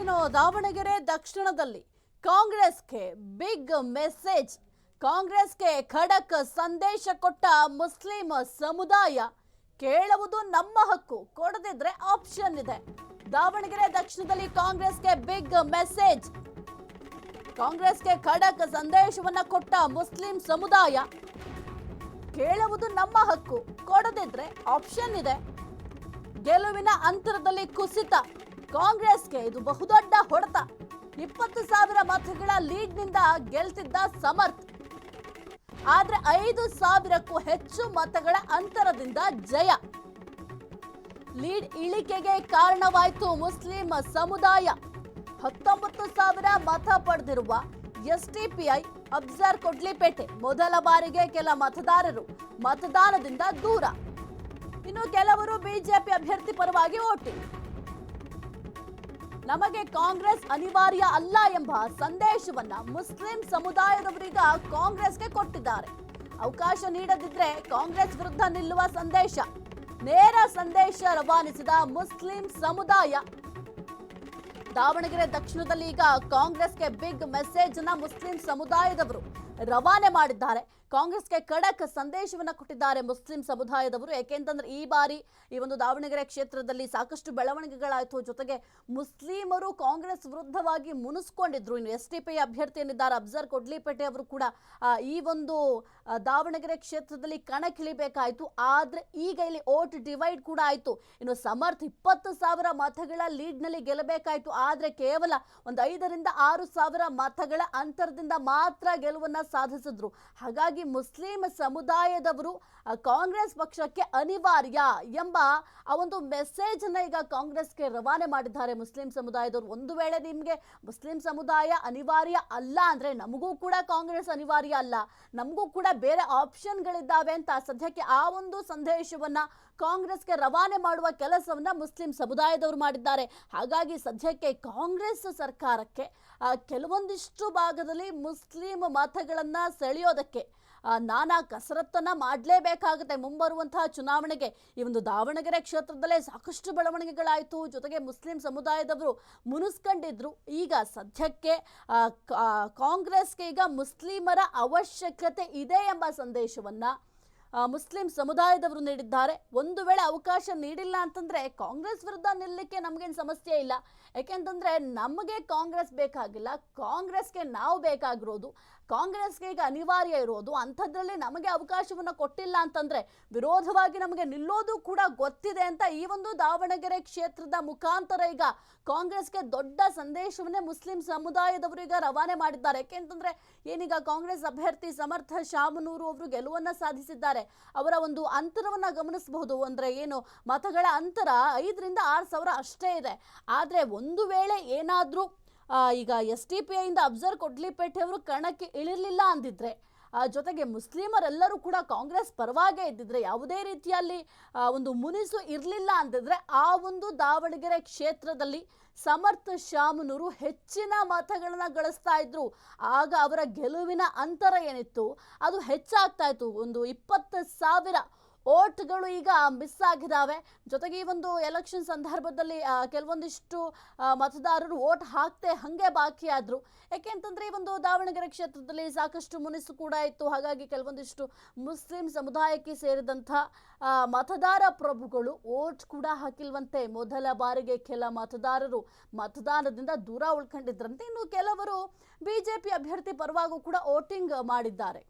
ಇನ್ನು ದಾವಣಗೆರೆ ದಕ್ಷಿಣದಲ್ಲಿ ಕಾಂಗ್ರೆಸ್ಗೆ ಬಿಗ್ ಮೆಸೇಜ್. ಕಾಂಗ್ರೆಸ್ಗೆ ಖಡಕ್ ಸಂದೇಶ ಕೊಟ್ಟ ಮುಸ್ಲಿಂ ಸಮುದಾಯ. ಕೇಳುವುದು ನಮ್ಮ ಹಕ್ಕು, ಕೊಡದಿದ್ರೆ ಆಪ್ಷನ್ ಇದೆ. ದಾವಣಗೆರೆ ದಕ್ಷಿಣದಲ್ಲಿ ಕಾಂಗ್ರೆಸ್ಗೆ ಬಿಗ್ ಮೆಸೇಜ್. ಕಾಂಗ್ರೆಸ್ಗೆ ಖಡಕ್ ಸಂದೇಶವನ್ನ ಕೊಟ್ಟ ಮುಸ್ಲಿಂ ಸಮುದಾಯ. ಕೇಳುವುದು ನಮ್ಮ ಹಕ್ಕು, ಕೊಡದಿದ್ರೆ ಆಪ್ಷನ್ ಇದೆ. ಗೆಲುವಿನ ಅಂತರದಲ್ಲಿ ಕುಸಿತ. ಕಾಂಗ್ರೆಸ್ಗೆ ಇದು ಬಹುದೊಡ್ಡ ಹೊಡೆತ. 20,000 ಮತಗಳ ಲೀಡ್ನಿಂದ ಗೆಲ್ತಿದ್ದ ಸಮರ್ಥ್, ಆದ್ರೆ 5,000ಕ್ಕೂ ಹೆಚ್ಚು ಮತಗಳ ಅಂತರದಿಂದ ಜಯ. ಲೀಡ್ ಇಳಿಕೆಗೆ ಕಾರಣವಾಯಿತು ಮುಸ್ಲಿಂ ಸಮುದಾಯ. 19,000 ಮತ ಪಡೆದಿರುವ ಎಸ್ಡಿಪಿಐ ಅಬ್ಸರ್ ಕೊಡ್ಲಿಪೇಟೆ ಮೊದಲ ಬಾರಿಗೆ ಕೆಲ ಮತದಾರರು ಮತದಾನದಿಂದ ದೂರ. ಇನ್ನು ಕೆಲವರು ಬಿಜೆಪಿ ಅಭ್ಯರ್ಥಿ ಪರವಾಗಿ ವೋಟಿಂಗ್. ನಮಗೆ ಕಾಂಗ್ರೆಸ್ ಅನಿವಾರ್ಯ ಅಲ್ಲ ಎಂಬ ಸಂದೇಶವನ್ನ ಮುಸ್ಲಿಂ ಸಮುದಾಯದವರೀಗ ಕಾಂಗ್ರೆಸ್ಗೆ ಕೊಟ್ಟಿದ್ದಾರೆ. ಅವಕಾಶ ನೀಡದಿದ್ರೆ ಕಾಂಗ್ರೆಸ್ ವಿರುದ್ಧ ನಿಲ್ಲುವ ಸಂದೇಶ, ನೇರ ಸಂದೇಶ ರವಾನಿಸಿದ ಮುಸ್ಲಿಂ ಸಮುದಾಯ. ದಾವಣಗೆರೆ ದಕ್ಷಿಣದಲ್ಲಿ ಈಗ ಕಾಂಗ್ರೆಸ್ಗೆ ಬಿಗ್ ಮೆಸೇಜ್ ಅನ್ನ ಮುಸ್ಲಿಂ ಸಮುದಾಯದವರು ರವಾನೆ ಮಾಡಿದ್ದಾರೆ. ಕಾಂಗ್ರೆಸ್ಗೆ ಖಡಕ್ ಸಂದೇಶವನ್ನ ಕೊಟ್ಟಿದ್ದಾರೆ ಮುಸ್ಲಿಂ ಸಮುದಾಯದವರು. ಯಾಕೆಂತಂದ್ರೆ ಈ ಬಾರಿ ಈ ಒಂದು ದಾವಣಗೆರೆ ಕ್ಷೇತ್ರದಲ್ಲಿ ಸಾಕಷ್ಟು ಬೆಳವಣಿಗೆಗಳಾಯಿತು. ಜೊತೆಗೆ ಮುಸ್ಲಿಮರು ಕಾಂಗ್ರೆಸ್ ವಿರುದ್ಧವಾಗಿ ಮುನಿಸ್ಕೊಂಡಿದ್ರು. ಇನ್ನು ಎಸ್ಡಿಪಿ ಅಭ್ಯರ್ಥಿ ಏನಿದ್ದಾರೆ ಅಬ್ಸರ್ ಕೊಡ್ಲಿಪೇಟೆ ಅವರು ಕೂಡ ಈ ಒಂದು ದಾವಣಗೆರೆ ಕ್ಷೇತ್ರದಲ್ಲಿ ಕಣಕ್ಕಿಳಿಬೇಕಾಯಿತು. ಆದ್ರೆ ಈಗ ಇಲ್ಲಿ ವೋಟ್ ಡಿವೈಡ್ ಕೂಡ ಆಯಿತು. ಇನ್ನು ಸಮರ್ಥ್ 20,000 ಮತಗಳ ಲೀಡ್ನಲ್ಲಿ ಗೆಲ್ಲಬೇಕಾಯಿತು. ಆದ್ರೆ ಕೇವಲ ಒಂದು 5,000 to 6,000 ಮತಗಳ ಅಂತರದಿಂದ ಮಾತ್ರ ಗೆಲುವನ್ನ ಸಾಧಿಸಿದ್ರು. ಹಾಗಾಗಿ ಮುಸ್ಲಿಂ ಸಮುದಾಯದವರು ಕಾಂಗ್ರೆಸ್ ಪಕ್ಷಕ್ಕೆ ಅನಿವಾರ್ಯ ಎಂಬ ಆ ಒಂದು ಮೆಸೇಜ್ ಅನ್ನ ಈಗ ಕಾಂಗ್ರೆಸ್ಗೆ ರವಾನೆ ಮಾಡಿದ್ದಾರೆ ಮುಸ್ಲಿಂ ಸಮುದಾಯದವರು. ಒಂದು ವೇಳೆ ನಿಮಗೆ ಮುಸ್ಲಿಂ ಸಮುದಾಯ ಅನಿವಾರ್ಯ ಅಲ್ಲ ಅಂದ್ರೆ ನಮಗೂ ಕೂಡ ಕಾಂಗ್ರೆಸ್ ಅನಿವಾರ್ಯ ಅಲ್ಲ, ನಮಗೂ ಕೂಡ ಬೇರೆ ಆಪ್ಷನ್ಗಳಿದ್ದಾವೆ ಅಂತ ಸದ್ಯಕ್ಕೆ ಆ ಒಂದು ಸಂದೇಶವನ್ನ ಕಾಂಗ್ರೆಸ್ಗೆ ರವಾನೆ ಮಾಡುವ ಕೆಲಸವನ್ನ ಮುಸ್ಲಿಂ ಸಮುದಾಯದವರು ಮಾಡಿದ್ದಾರೆ. ಹಾಗಾಗಿ ಸದ್ಯಕ್ಕೆ ಕಾಂಗ್ರೆಸ್ ಸರ್ಕಾರಕ್ಕೆ ಕೆಲವೊಂದಿಷ್ಟು ಭಾಗದಲ್ಲಿ ಮುಸ್ಲಿಂ ಮತಗಳನ್ನ ಸೆಳೆಯೋದಕ್ಕೆ ನಾನಾ ಕಸರತ್ತನ್ನ ಮಾಡಲೇಬೇಕಾಗುತ್ತೆ. ಮುಂಬರುವಂತಹ ಚುನಾವಣೆಗೆ ಈ ಒಂದು ದಾವಣಗೆರೆ ಕ್ಷೇತ್ರದಲ್ಲೇ ಸಾಕಷ್ಟು ಬೆಳವಣಿಗೆಗಳಾಯಿತು. ಜೊತೆಗೆ ಮುಸ್ಲಿಂ ಸಮುದಾಯದವರು ಮುನಿಸ್ಕೊಂಡಿದ್ರು. ಈಗ ಸದ್ಯಕ್ಕೆ ಕಾಂಗ್ರೆಸ್ಗೆ ಈಗ ಮುಸ್ಲಿಮರ ಅವಶ್ಯಕತೆ ಇದೆ ಎಂಬ ಸಂದೇಶವನ್ನ ಮುಸ್ಲಿಂ ಸಮುದಾಯದವರು ನೀಡಿದ್ದಾರೆ. ಒಂದು ವೇಳೆ ಅವಕಾಶ ನೀಡಿಲ್ಲ ಅಂತಂದ್ರೆ ಕಾಂಗ್ರೆಸ್ ವಿರುದ್ಧ ನಿಲ್ಲಕ್ಕೆ ನಮಗೇನು ಸಮಸ್ಯೆ ಇಲ್ಲ. ಯಾಕೆಂತಂದ್ರೆ ನಮಗೆ ಕಾಂಗ್ರೆಸ್ ಬೇಕಾಗಿಲ್ಲ, ಕಾಂಗ್ರೆಸ್ಗೆ ನಾವು ಬೇಕಾಗಿರೋದು, ಕಾಂಗ್ರೆಸ್ಗೆ ಈಗ ಅನಿವಾರ್ಯ ಇರೋದು. ಅಂಥದ್ರಲ್ಲಿ ನಮಗೆ ಅವಕಾಶವನ್ನು ಕೊಟ್ಟಿಲ್ಲ ಅಂತಂದ್ರೆ ವಿರೋಧವಾಗಿ ನಮಗೆ ನಿಲ್ಲೋದು ಕೂಡ ಗೊತ್ತಿದೆ ಅಂತ ಈ ಒಂದು ದಾವಣಗೆರೆ ಕ್ಷೇತ್ರದ ಮುಖಾಂತರ ಈಗ ಕಾಂಗ್ರೆಸ್ಗೆ ದೊಡ್ಡ ಸಂದೇಶವನ್ನೇ ಮುಸ್ಲಿಂ ಸಮುದಾಯದವರು ಈಗ ರವಾನೆ ಮಾಡಿದ್ದಾರೆ. ಯಾಕೆಂತಂದ್ರೆ ಏನೀಗ ಕಾಂಗ್ರೆಸ್ ಅಭ್ಯರ್ಥಿ ಸಮರ್ಥ ಶಾಮನೂರು ಅವರು ಗೆಲುವನ್ನ ಸಾಧಿಸಿದ್ದಾರೆ. ಅವರ ಒಂದು ಅಂತರವನ್ನ ಗಮನಿಸಬಹುದು. ಅಂದ್ರೆ ಏನು ಮತಗಳ ಅಂತರ 5,000 to 6,000 ಅಷ್ಟೇ ಇದೆ. ಆದ್ರೆ ಒಂದು ವೇಳೆ ಏನಾದ್ರೂ ಈಗ ಎಸ್ಡಿಪಿಐ ಇಂದ ಅಬ್ಸರ್ ಕೊಡ್ಲಿಪೇಟೆ ಅವರು ಕಣಕ್ಕೆ ಇಳಿರ್ಲಿಲ್ಲ ಅಂದಿದ್ರೆ, ಜೊತೆಗೆ ಮುಸ್ಲಿಮರೆಲ್ಲರೂ ಕೂಡ ಕಾಂಗ್ರೆಸ್ ಪರವಾಗೇ ಇದ್ದಿದ್ರೆ, ಯಾವುದೇ ರೀತಿಯಲ್ಲಿ ಒಂದು ಮುನಿಸು ಇರಲಿಲ್ಲ ಅಂತಿದ್ರೆ ಆ ಒಂದು ದಾವಣಗೆರೆ ಕ್ಷೇತ್ರದಲ್ಲಿ ಸಮರ್ಥ ಶಾಮನೂರು ಹೆಚ್ಚಿನ ಮತಗಳನ್ನ ಗಳಿಸ್ತಾ ಇದ್ರು. ಆಗ ಅವರ ಗೆಲುವಿನ ಅಂತರ ಏನಿತ್ತು ಅದು ಹೆಚ್ಚಾಗ್ತಾ ಇತ್ತು. ಒಂದು 20,000 ಓಟ್ಗಳು ಈಗ ಮಿಸ್ ಆಗಿದ್ದಾವೆ. ಜೊತೆಗೆ ಈ ಒಂದು ಎಲೆಕ್ಷನ್ ಸಂದರ್ಭದಲ್ಲಿ ಕೆಲವೊಂದಿಷ್ಟು ಮತದಾರರು ವೋಟ್ ಹಾಕ್ತೆ ಹಂಗೆ ಬಾಕಿ ಆದ್ರು. ಯಾಕೆಂತಂದ್ರೆ ಈ ಒಂದು ದಾವಣಗೆರೆ ಕ್ಷೇತ್ರದಲ್ಲಿ ಸಾಕಷ್ಟು ಮುನಿಸು ಕೂಡ ಇತ್ತು. ಹಾಗಾಗಿ ಕೆಲವೊಂದಿಷ್ಟು ಮುಸ್ಲಿಂ ಸಮುದಾಯಕ್ಕೆ ಸೇರಿದಂಥ ಮತದಾರ ಪ್ರಭುಗಳು ವೋಟ್ ಕೂಡ ಹಾಕಿಲ್ವಂತೆ. ಮೊದಲ ಬಾರಿಗೆ ಕೆಲ ಮತದಾರರು ಮತದಾನದಿಂದ ದೂರ ಉಳ್ಕೊಂಡಿದ್ರಂತೆ. ಇನ್ನು ಕೆಲವರು ಬಿಜೆಪಿ ಅಭ್ಯರ್ಥಿ ಪರವಾಗೂ ಕೂಡ ವೋಟಿಂಗ್ ಮಾಡಿದ್ದಾರೆ.